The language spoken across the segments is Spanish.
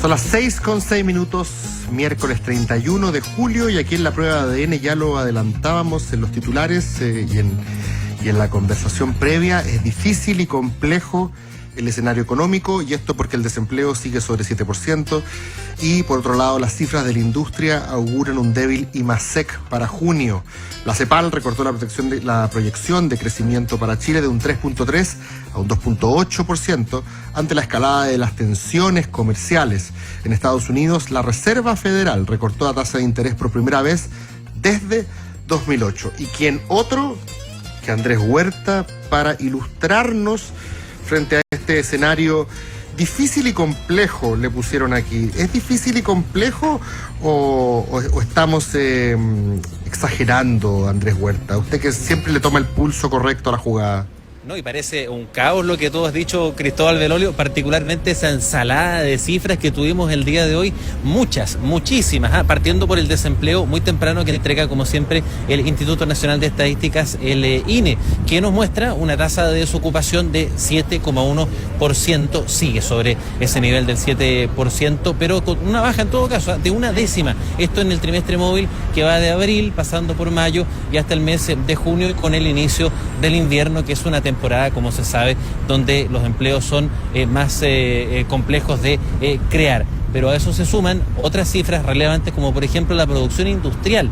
Son las 6:06, miércoles 31 de julio, y aquí en la prueba de ADN ya lo adelantábamos en los titulares y en la conversación previa. Es difícil y complejo el escenario económico, y esto porque el desempleo sigue sobre 7%, y por otro lado las cifras de la industria auguran un débil IMASEC para junio. La CEPAL recortó la proyección de crecimiento para Chile de un 3.3 a un 2.8% ante la escalada de las tensiones comerciales. En Estados Unidos, la Reserva Federal recortó la tasa de interés por primera vez desde 2008. ¿Y quién otro que Andrés Huerta para ilustrarnos frente a este escenario difícil y complejo? Le pusieron aquí. ¿Es difícil y complejo o estamos exagerando, Andrés Huerta? Usted que siempre le toma el pulso correcto a la jugada. No, y parece un caos lo que tú has dicho, Cristóbal Belolio, particularmente esa ensalada de cifras que tuvimos el día de hoy, muchísimas, partiendo por el desempleo muy temprano que entrega, como siempre, el Instituto Nacional de Estadísticas, el INE, que nos muestra una tasa de desocupación de 7,1%, sigue sobre ese nivel del 7%, pero con una baja en todo caso, de una décima, esto en el trimestre móvil que va de abril, pasando por mayo y hasta el mes de junio, con el inicio del invierno, que es una temporada, como se sabe, donde los empleos son más complejos de crear. Pero a eso se suman otras cifras relevantes, como por ejemplo la producción industrial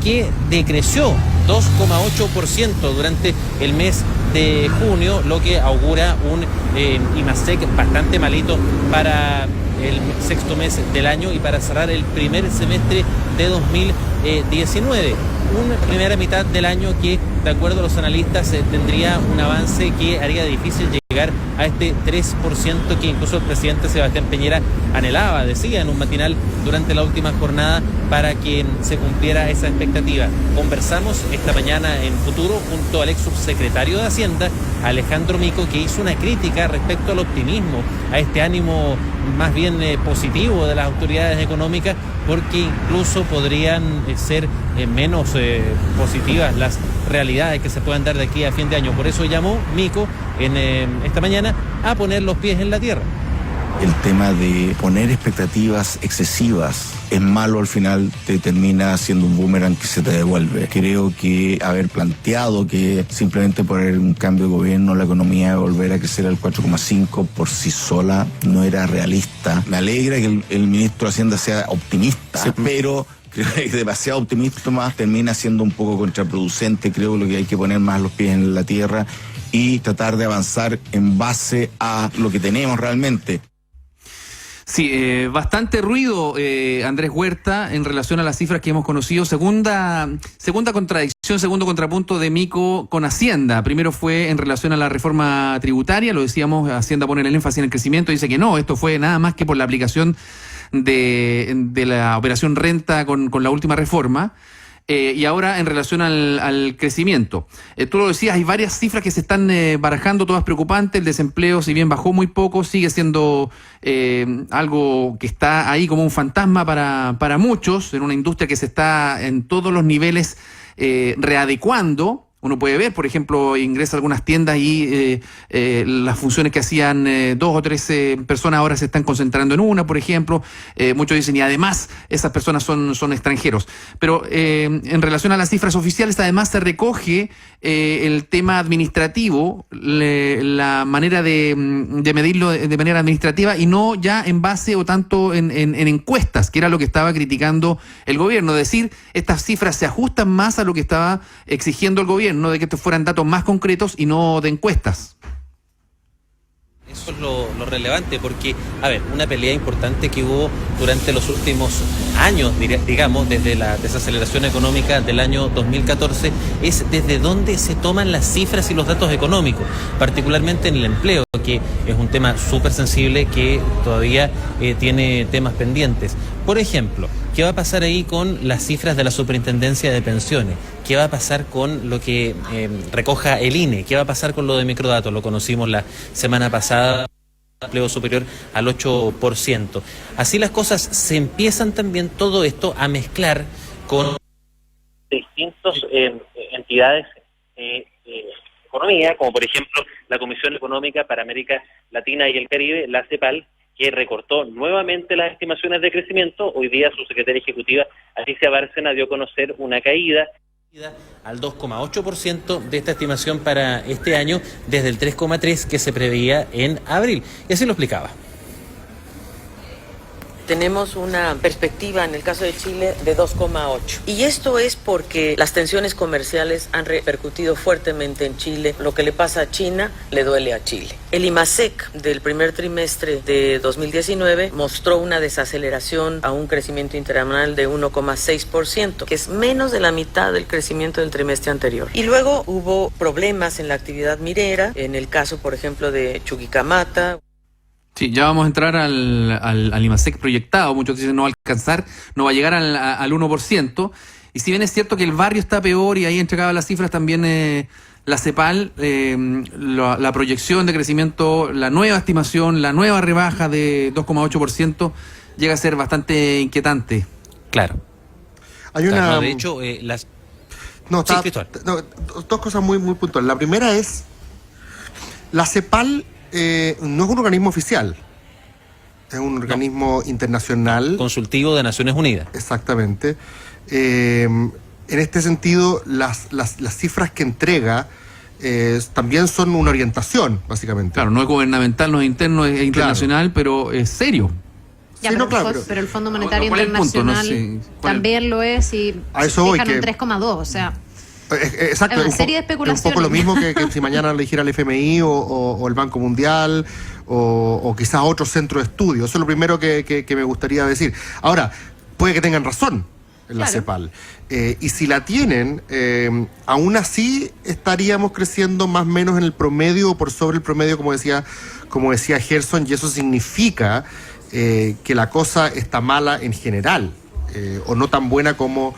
que decreció 2,8% durante el mes de junio, lo que augura un IMASEC bastante malito para el sexto mes del año y para cerrar el primer semestre de 2019. Una primera mitad del año que, de acuerdo a los analistas, tendría un avance que haría difícil llegar a este 3% que incluso el presidente Sebastián Piñera anhelaba, decía en un matinal durante la última jornada, para que se cumpliera esa expectativa. Conversamos esta mañana en Futuro junto al ex subsecretario de Hacienda, Alejandro Mico, que hizo una crítica respecto al optimismo, a este ánimo más bien positivo de las autoridades económicas, porque incluso podrían ser menos positivas las realidades que se puedan dar de aquí a fin de año. Por eso llamó Mico en esta mañana a poner los pies en la tierra. El tema de poner expectativas excesivas es malo, al final te termina siendo un boomerang que se te devuelve. Creo que haber planteado que simplemente por un cambio de gobierno la economía va a volver a crecer al 4,5 por sí sola no era realista. Me alegra que el ministro de Hacienda sea optimista, sí, pero creo que demasiado optimista más termina siendo un poco contraproducente. Creo que lo que hay que poner más los pies en la tierra y tratar de avanzar en base a lo que tenemos realmente. Sí, bastante ruido, Andrés Huerta, en relación a las cifras que hemos conocido. Segunda contradicción, segundo contrapunto de Mico con Hacienda. Primero fue en relación a la reforma tributaria, lo decíamos, Hacienda pone el énfasis en el crecimiento, dice que no, esto fue nada más que por la aplicación de la operación renta con la última reforma. Y ahora en relación al crecimiento. Tú lo decías, hay varias cifras que se están barajando, todas preocupantes. El desempleo, si bien bajó muy poco, sigue siendo algo que está ahí como un fantasma para muchos, en una industria que se está en todos los niveles readecuando. Uno puede ver, por ejemplo, ingresa a algunas tiendas y las funciones que hacían 2 o 3 personas ahora se están concentrando en una, por ejemplo. Muchos dicen, y además esas personas son extranjeros. Pero en relación a las cifras oficiales, además se recoge el tema administrativo, la manera de medirlo de manera administrativa y no ya en base o tanto en encuestas, que era lo que estaba criticando el gobierno. Es decir, estas cifras se ajustan más a lo que estaba exigiendo el gobierno, de que estos fueran datos más concretos y no de encuestas. Eso es lo relevante, porque, a ver, una pelea importante que hubo durante los últimos años, digamos, desde la desaceleración económica del año 2014, es desde dónde se toman las cifras y los datos económicos, particularmente en el empleo, que es un tema súper sensible que todavía tiene temas pendientes. Por ejemplo, ¿qué va a pasar ahí con las cifras de la Superintendencia de Pensiones? ¿Qué va a pasar con lo que recoja el INE? ¿Qué va a pasar con lo de microdatos? Lo conocimos la semana pasada, empleo superior al 8%. Así las cosas, se empiezan también todo esto a mezclar con distintas entidades de economía, como por ejemplo la Comisión Económica para América Latina y el Caribe, la CEPAL, que recortó nuevamente las estimaciones de crecimiento. Hoy día su secretaria ejecutiva, Alicia Bárcena, dio a conocer una caída al 2,8% de esta estimación para este año, desde el 3,3% que se preveía en abril. Y así lo explicaba. Tenemos una perspectiva en el caso de Chile de 2,8. Y esto es porque las tensiones comerciales han repercutido fuertemente en Chile. Lo que le pasa a China le duele a Chile. El IMASEC del primer trimestre de 2019 mostró una desaceleración a un crecimiento interanual de 1,6%, que es menos de la mitad del crecimiento del trimestre anterior. Y luego hubo problemas en la actividad minera, en el caso, por ejemplo, de Chuquicamata. Sí, ya vamos a entrar al IMASEC proyectado. Muchos dicen no va a alcanzar, no va a llegar al 1%. Y si bien es cierto que el barrio está peor, y ahí entregaba las cifras también la CEPAL, la proyección de crecimiento, la nueva estimación, la nueva rebaja de 2,8% llega a ser bastante inquietante. Claro. Hay una... No, de hecho, las... No, sí, Cristóbal. Dos cosas muy puntuales. La primera es, la CEPAL no es un organismo oficial, es un organismo internacional. Consultivo de Naciones Unidas. Exactamente. En este sentido, las cifras que entrega también son una orientación, básicamente. Claro, no es gubernamental, no es interno, es internacional, pero es serio. Ya, Sí, pero, no, claro, pero el Fondo Monetario ¿cuál es el punto? Internacional No sé, también lo es, y A eso voy, fijan un que- 3,2, o sea... Exacto, Hay una un serie de un especulaciones. poco lo mismo que si mañana le dijera el FMI o el Banco Mundial o quizás otro centro de estudio. Eso es lo primero que me gustaría decir. Ahora, puede que tengan razón en la Claro. CEPAL. Y si la tienen, aún así estaríamos creciendo más o menos en el promedio o por sobre el promedio, como decía Gerson, y eso significa que la cosa está mala en general, o no tan buena como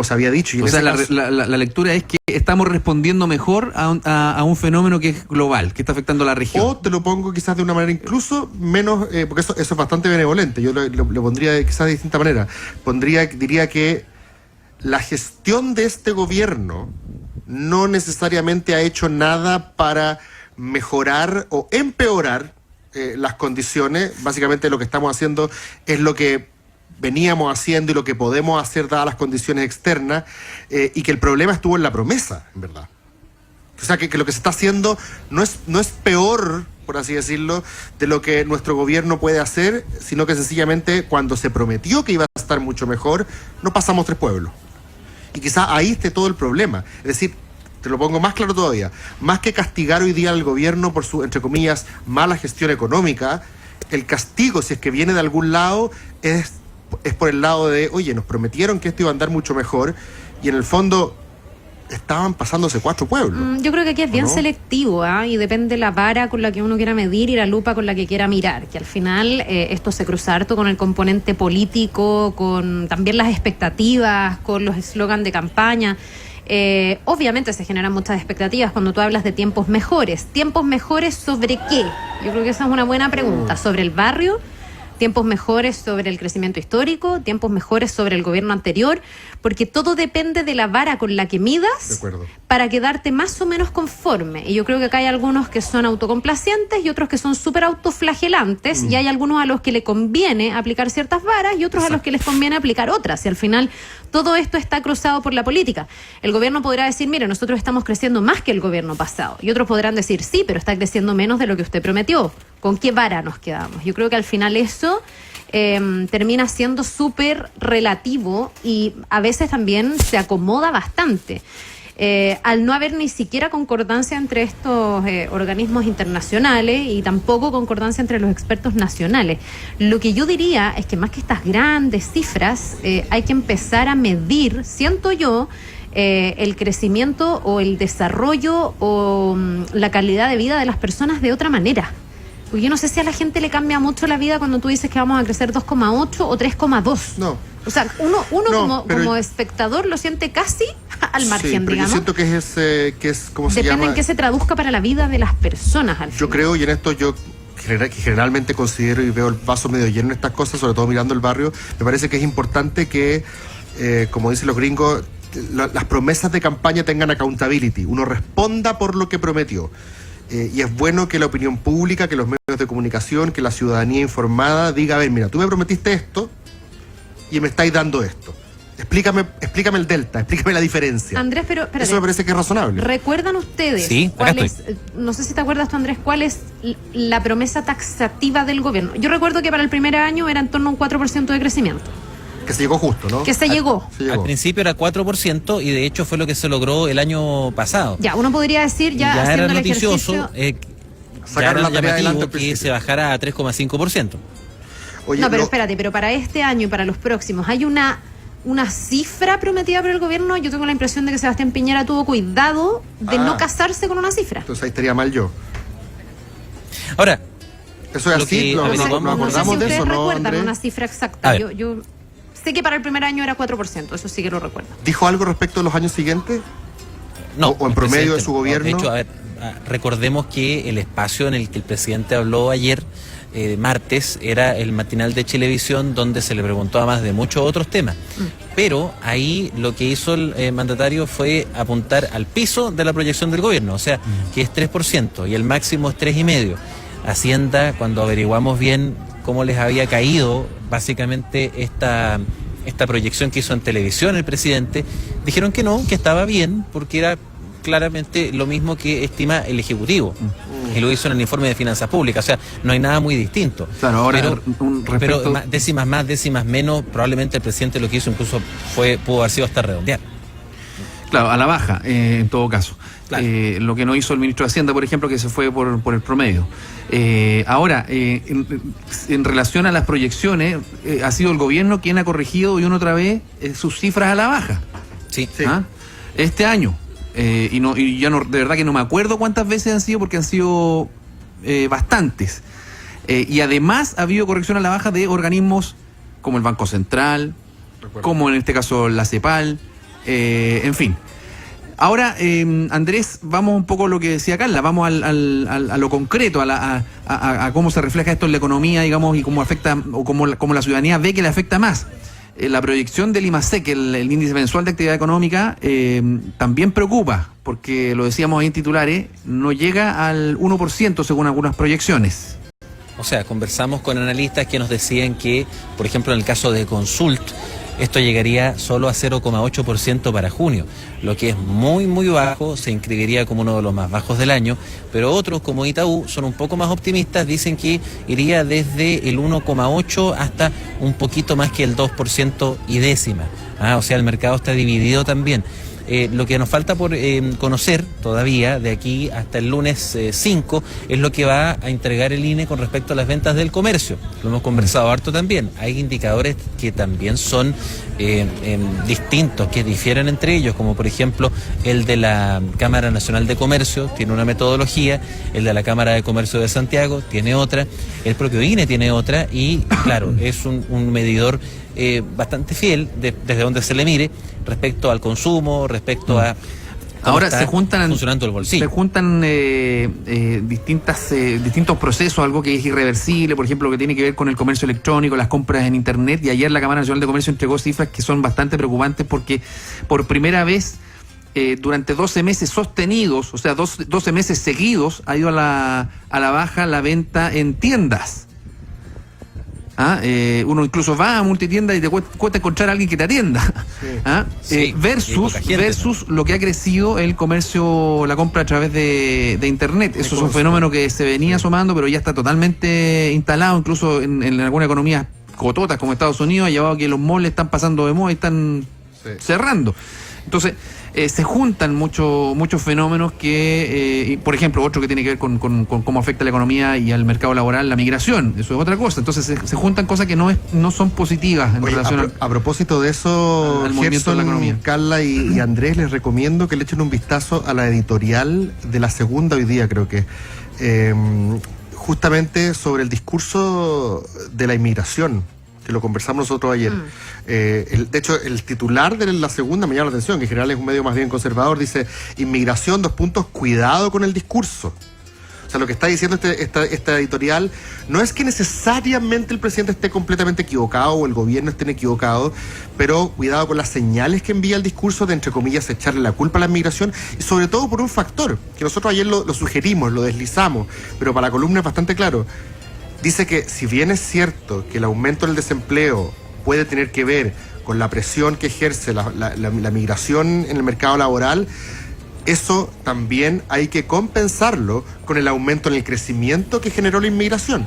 se había dicho. Y en O sea, ese caso- la lectura es que estamos respondiendo mejor a un fenómeno que es global, que está afectando a la región. O te lo pongo quizás de una manera incluso menos, porque eso es bastante benevolente. Yo lo pondría quizás de distinta manera. Diría que la gestión de este gobierno no necesariamente ha hecho nada para mejorar o empeorar las condiciones. Básicamente lo que estamos haciendo es lo que veníamos haciendo y lo que podemos hacer dadas las condiciones externas, y que el problema estuvo en la promesa, en verdad. O sea, que lo que se está haciendo no es peor, por así decirlo, de lo que nuestro gobierno puede hacer, sino que sencillamente cuando se prometió que iba a estar mucho mejor, no pasamos 3 pueblos. Y quizá ahí esté todo el problema. Es decir, te lo pongo más claro todavía, más que castigar hoy día al gobierno por su, entre comillas, mala gestión económica, el castigo, si es que viene de algún lado, es por el lado de, oye, nos prometieron que esto iba a andar mucho mejor, y en el fondo estaban pasándose 4 pueblos. Yo creo que aquí es bien ¿No? selectivo, y depende la vara con la que uno quiera medir y la lupa con la que quiera mirar, que al final esto se cruza harto con el componente político, con también las expectativas, con los eslogans de campaña. Obviamente se generan muchas expectativas cuando tú hablas de tiempos mejores. ¿Tiempos mejores sobre qué? Yo creo que esa es una buena pregunta. ¿Sobre el barrio? ¿Tiempos mejores sobre el crecimiento histórico? ¿Tiempos mejores sobre el gobierno anterior? Porque todo depende de la vara con la que De midas acuerdo. para quedarte más o menos conforme. Y yo creo que acá hay algunos que son autocomplacientes y otros que son súper autoflagelantes, y hay algunos a los que le conviene aplicar ciertas varas y otros a los que les conviene aplicar otras. Y al final todo esto está cruzado por la política. El gobierno podrá decir, mire, nosotros estamos creciendo más que el gobierno pasado. Y otros podrán decir, sí, pero está creciendo menos de lo que usted prometió. ¿Con qué vara nos quedamos? Yo creo que al final eso termina siendo súper relativo y a veces también se acomoda bastante. Al no haber ni siquiera concordancia entre estos organismos internacionales y tampoco concordancia entre los expertos nacionales. Lo que yo diría es que más que estas grandes cifras, hay que empezar a medir, siento yo, el crecimiento o el desarrollo o la calidad de vida de las personas de otra manera. Porque yo no sé si a la gente le cambia mucho la vida cuando tú dices que vamos a crecer 2,8 o 3,2. No. O sea, uno No, pero- como espectador lo siente casi al margen, Sí, pero digamos. yo siento que es ¿cómo se Depende llama? en qué se traduzca para la vida de las personas al Yo final. creo, y en esto yo que generalmente considero y veo el vaso medio lleno en estas cosas, sobre todo mirando el barrio, me parece que es importante que, como dicen los gringos, las promesas de campaña tengan accountability, uno responda por lo que prometió. y es bueno que la opinión pública, que los medios de comunicación, que la ciudadanía informada diga, a ver, mira, tú me prometiste esto y me estáis dando esto. Explícame el delta, explícame la diferencia. Andrés, pero espérate. Eso me parece que es razonable. ¿Recuerdan ustedes Sí, acá cuál estoy. es, no sé si te acuerdas tú, Andrés, cuál es la promesa taxativa del gobierno? Yo recuerdo que para el primer año era en torno a un 4% de crecimiento, Que se llegó justo, ¿no? que se llegó. Se Al llegó. principio era 4% y de hecho fue lo que se logró el año pasado. Ya, uno podría decir, Y ya era haciendo el noticioso ejercicio... ya Sacaron era la tarea adelante llamativo al que principio. se bajara a 3,5%. Oye, No, pero lo- espérate, pero para este año y para los próximos, ¿hay una cifra prometida por el gobierno? Yo tengo la impresión de que Sebastián Piñera tuvo cuidado de no casarse con una cifra. Entonces ahí estaría mal yo. Ahora, Eso es Lo así, que lo averiguamos- nos No sé si acordamos de ustedes eso, ¿no, recuerdan Andrés? una cifra A exacta. ver. Yo sé que para el primer año era 4%, eso sí que lo recuerdo. ¿Dijo algo respecto a los años siguientes? no. o en el promedio de presidente su no. gobierno. De hecho, a ver, recordemos que el espacio en el que el presidente habló ayer, martes, era el matinal de Chilevisión, donde se le preguntó además de muchos otros temas. Pero ahí lo que hizo el mandatario fue apuntar al piso de la proyección del gobierno, o sea, que es 3% y el máximo es 3,5%. Hacienda, cuando averiguamos bien cómo les había caído básicamente esta proyección que hizo en televisión el presidente, dijeron que no, que estaba bien, porque era claramente lo mismo que estima el Ejecutivo. Y lo hizo en el informe de Finanzas Públicas, o sea, no hay nada muy distinto. Claro, ahora, pero, respecto- décimas más, décimas menos, probablemente el presidente lo que hizo incluso pudo haber sido hasta redondear. Claro, a la baja, en todo caso. Claro. Lo que no hizo el ministro de Hacienda, por ejemplo, que se fue por el promedio. Ahora, en relación a las proyecciones, ha sido el gobierno quien ha corregido y una otra vez sus cifras a la baja. Sí. Sí. ¿Ah? Este año. Y ya no, de verdad que no me acuerdo cuántas veces han sido, porque han sido bastantes. Y además ha habido corrección a la baja de organismos como el Banco Central, Recuerdo. como en este caso la CEPAL, en fin. Ahora, Andrés, vamos un poco a lo que decía Carla, vamos a lo concreto, a cómo se refleja esto en la economía, digamos, y cómo afecta, o cómo la ciudadanía ve que le afecta más. La proyección del IMASEC, el índice mensual de actividad económica, también preocupa, porque lo decíamos ahí en titulares, no llega al 1% según algunas proyecciones. O sea, conversamos con analistas que nos decían que, por ejemplo, en el caso de Consult, esto llegaría solo a 0,8% para junio, lo que es muy, muy bajo, se inscribiría como uno de los más bajos del año, pero otros, como Itaú, son un poco más optimistas, dicen que iría desde el 1,8% hasta un poquito más que el 2% y décima. O sea, el mercado está dividido también. Lo que nos falta por conocer todavía de aquí hasta el lunes 5 es lo que va a entregar el INE con respecto a las ventas del comercio. Lo hemos conversado harto también. Hay indicadores que también son distintos, que difieren entre ellos, como por ejemplo el de la Cámara Nacional de Comercio, tiene una metodología, el de la Cámara de Comercio de Santiago tiene otra, el propio INE tiene otra y claro, es un medidor bastante fiel desde donde se le mire respecto al consumo, respecto a cómo Ahora está se juntan funcionando el bolsillo. Se juntan distintos procesos, algo que es irreversible, por ejemplo, que tiene que ver con el comercio electrónico, las compras en internet, y ayer la Cámara Nacional de Comercio entregó cifras que son bastante preocupantes porque por primera vez durante 12 meses sostenidos, o sea, 12 meses seguidos, ha ido a la baja la venta en tiendas. Uno incluso va a multitienda y te cuesta encontrar a alguien que te atienda. Sí, hay Versus poca gente, lo que ha crecido el comercio, la compra a través de internet. Eso es un fenómeno que se venía asomando, pero ya está totalmente instalado, incluso en alguna economía cototas como Estados Unidos, ha llevado a que los malls están pasando de moda y están cerrando. Entonces, se juntan muchos fenómenos que, por ejemplo, otro que tiene que ver con cómo afecta la economía y al mercado laboral, la migración, eso es otra cosa. Entonces se juntan cosas que no son positivas en relación a propósito de eso, al movimiento de la economía. Carla y Andrés, les recomiendo que le echen un vistazo a la editorial de La Segunda hoy día, creo que justamente sobre el discurso de la inmigración, que lo conversamos nosotros ayer. De hecho, el titular de La Segunda me llama la atención, que en general es un medio más bien conservador, dice: inmigración, cuidado con el discurso. O sea, lo que está diciendo esta editorial no es que necesariamente el presidente esté completamente equivocado o el gobierno esté equivocado, pero cuidado con las señales que envía el discurso de, entre comillas, echarle la culpa a la inmigración, y sobre todo por un factor, que nosotros ayer lo sugerimos, lo deslizamos, pero para la columna es bastante claro. Dice que si bien es cierto que el aumento del desempleo puede tener que ver con la presión que ejerce la migración en el mercado laboral, eso también hay que compensarlo con el aumento en el crecimiento que generó la inmigración.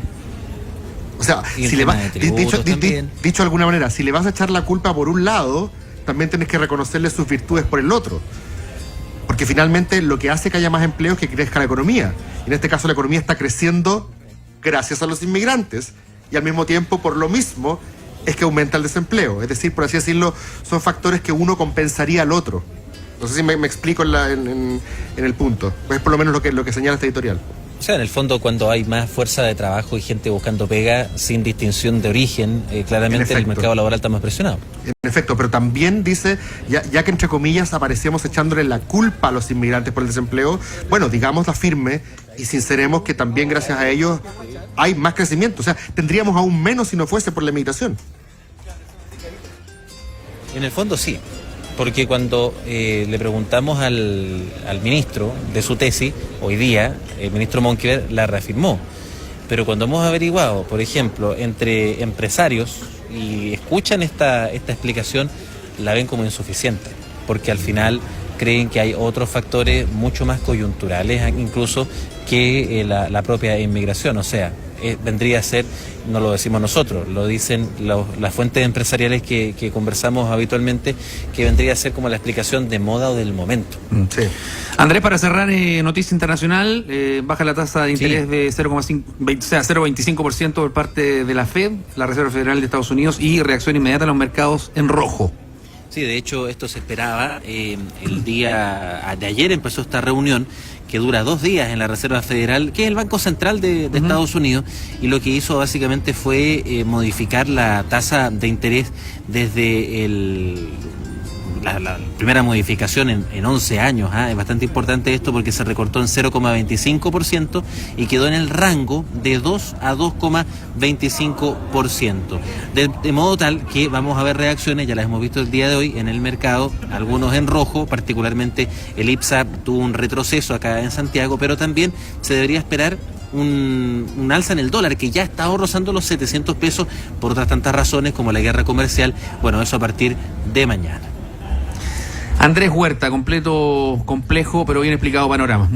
O sea, si le dicho de alguna manera, si le vas a echar la culpa por un lado, también tienes que reconocerle sus virtudes por el otro. Porque finalmente lo que hace que haya más empleo es que crezca la economía. Y en este caso la economía está creciendo gracias a los inmigrantes. Y al mismo tiempo, por lo mismo, es que aumenta el desempleo. Es decir, por así decirlo, son factores que uno compensaría al otro. No sé si me explico en el punto. Es por lo menos lo que señala este editorial. O sea, en el fondo, cuando hay más fuerza de trabajo y gente buscando pega sin distinción de origen, claramente el mercado laboral está más presionado. En efecto, pero también dice, ya que entre comillas aparecemos echándole la culpa a los inmigrantes por el desempleo, bueno, digámosla firme y sinceremos que también gracias a ellos hay más crecimiento. O sea, tendríamos aún menos si no fuese por la inmigración. En el fondo sí, porque cuando le preguntamos al ministro de su tesis, hoy día, el ministro Monkever la reafirmó. Pero cuando hemos averiguado, por ejemplo, entre empresarios y escuchan esta explicación, la ven como insuficiente, porque al final creen que hay otros factores mucho más coyunturales incluso que la propia inmigración. O sea, vendría a ser, no lo decimos nosotros, lo dicen las fuentes empresariales que conversamos habitualmente, que vendría a ser como la explicación de moda o del momento. Sí. Andrés, para cerrar, noticia internacional, baja la tasa de interés de 0,25% por parte de la Fed, la Reserva Federal de Estados Unidos, y reacción inmediata a los mercados en rojo. Sí, de hecho esto se esperaba. El día de ayer empezó esta reunión que dura 2 días en la Reserva Federal, que es el Banco Central de Estados Unidos, y lo que hizo básicamente fue modificar la tasa de interés desde la primera modificación en 11 años. Es bastante importante esto porque se recortó en 0,25% y quedó en el rango de 2 a 2,25%. De modo tal que vamos a ver reacciones, ya las hemos visto el día de hoy en el mercado, algunos en rojo, particularmente el IPSA tuvo un retroceso acá en Santiago, pero también se debería esperar un alza en el dólar, que ya está rozando los 700 pesos por otras tantas razones como la guerra comercial. Bueno, eso a partir de mañana. Andrés Huerta, complejo pero bien explicado panorama.